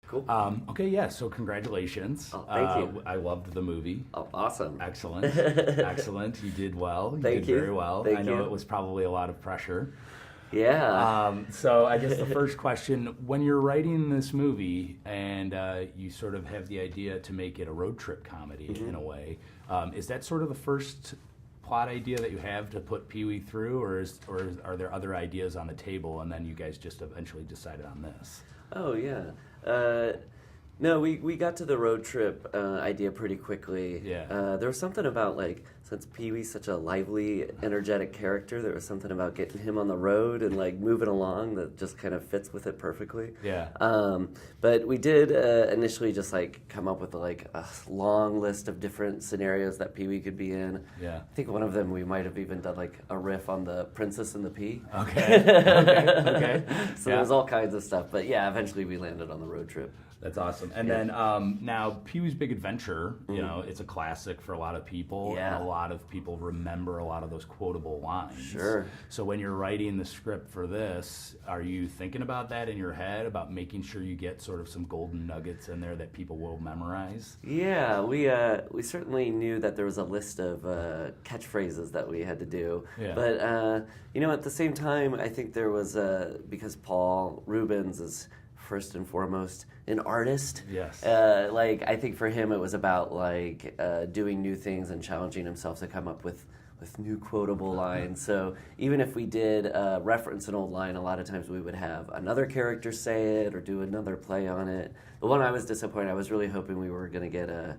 Cool. Okay, yeah, so congratulations. Oh, thank you. I loved the movie. Oh, awesome. Excellent. Excellent. You did well. You Thank did you. very well. Thank I know you. it was probably a lot of pressure. Yeah. So I guess the first question, when you're writing this movie and you sort of have the idea to make it a road trip comedy in a way, is that sort of the first plot idea that you have to put Pee-wee through, or are there other ideas on the table and then you guys just eventually decided on this? Oh, yeah. No, we got to the road trip idea pretty quickly. Yeah. There was something about, like, since Pee-wee's such a lively, energetic character, there was something about getting him on the road and, like, moving along that just kind of fits with it perfectly. Yeah. But we did initially just, like, come up with, like, a long list of different scenarios that Pee-wee could be in. Yeah. I think one of them we might have even done, like, a riff on the Princess and the Pea. Okay. Okay. So there was all kinds of stuff. But, yeah, eventually we landed on the road trip. That's awesome. And then now Pee-wee's Big Adventure, you know, it's a classic for a lot of people. Yeah. And a lot of people remember a lot of those quotable lines. Sure. So when you're writing the script for this, are you thinking about that in your head, about making sure you get sort of some golden nuggets in there that people will memorize? Yeah, we certainly knew that there was a list of catchphrases that we had to do. Yeah. But, you know, at the same time, I think there was, because Paul Rubens is first and foremost an artist. Yes. Like, I think for him it was about, like, doing new things and challenging himself to come up with new quotable lines. So even if we did reference an old line, a lot of times we would have another character say it or do another play on it. But when I was disappointed, I was really hoping we were going to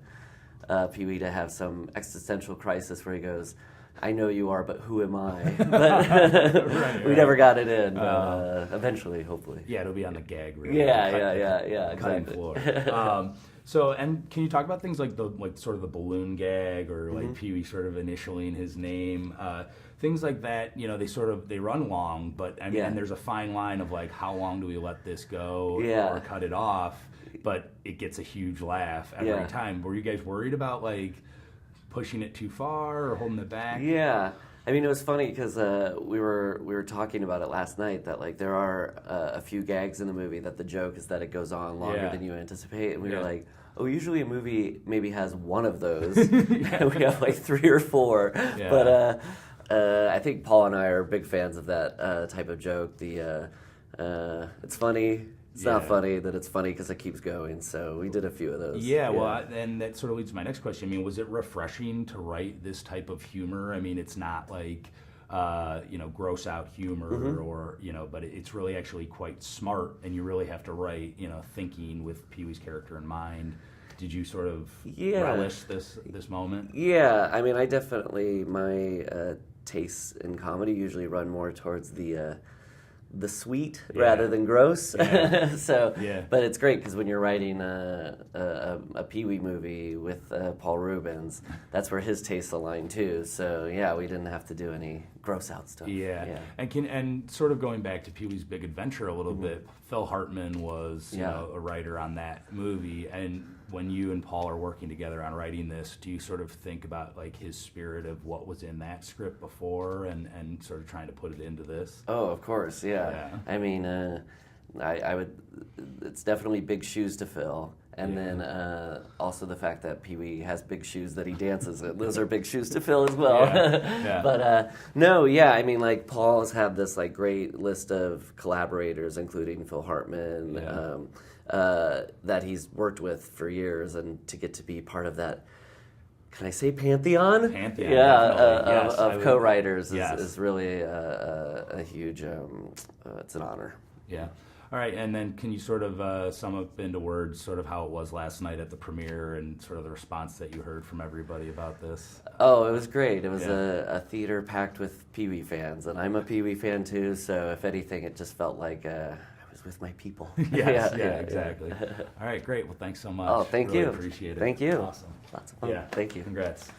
get Pee-wee to have some existential crisis where he goes, "I know you are, but who am I?" But we never got it in. But eventually, hopefully. Yeah, it'll be on the gag reel. Yeah, Cutting exactly. floor. So, and can you talk about things like sort of the balloon gag, or like Pee-wee sort of initialing his name, things like that? You know, they run long, but I mean, and there's a fine line of, like, how long do we let this go or cut it off? But it gets a huge laugh every time. Were you guys worried about, like, pushing it too far or holding it back? Yeah. I mean, it was funny because we were talking about it last night, that, like, there are a few gags in the movie that the joke is that it goes on longer than you anticipate, and we were like, oh, usually a movie maybe has one of those. We have like 3 or 4. Yeah. But I think Paul and I are big fans of that type of joke. It's funny. It's not funny that it's funny because it keeps going. So we did a few of those. Yeah, well, and that sort of leads to my next question. I mean, was it refreshing to write this type of humor? I mean, it's not like, you know, gross out humor or, you know, but it's really actually quite smart, and you really have to write, you know, thinking with Pee-wee's character in mind. Did you sort of relish this moment? Yeah, I mean, I definitely, my tastes in comedy usually run more towards the sweet rather than gross. But it's great because when you're writing a Pee-wee movie with Paul Rubens, that's where his tastes align too. So yeah, we didn't have to do any gross out stuff. Yeah. And sort of going back to Pee-wee's Big Adventure a little bit, Phil Hartman was you know, a writer on that movie, and when you and Paul are working together on writing this, do you sort of think about, like, his spirit of what was in that script before and sort of trying to put it into this? Oh, of course, yeah. I mean, I would. It's definitely big shoes to fill, and then also the fact that Pee-wee has big shoes that he dances in. Those are big shoes to fill as well. But no, I mean, like, Paul's had this, like, great list of collaborators, including Phil Hartman. That he's worked with for years, and to get to be part of that, can I say pantheon? Pantheon, of co-writers is really a huge, it's an honor. Yeah. All right, and then can you sort of sum up into words sort of how it was last night at the premiere and sort of the response that you heard from everybody about this? Oh, it was great. It was a theater packed with Pee-wee fans, and I'm a Pee-wee fan too, so if anything, it just felt like with my people. Exactly. All right, great. Well, thanks so much. Oh, thank really you. Appreciate it. Thank you. Awesome. Lots of fun. Yeah. Thank you. Congrats.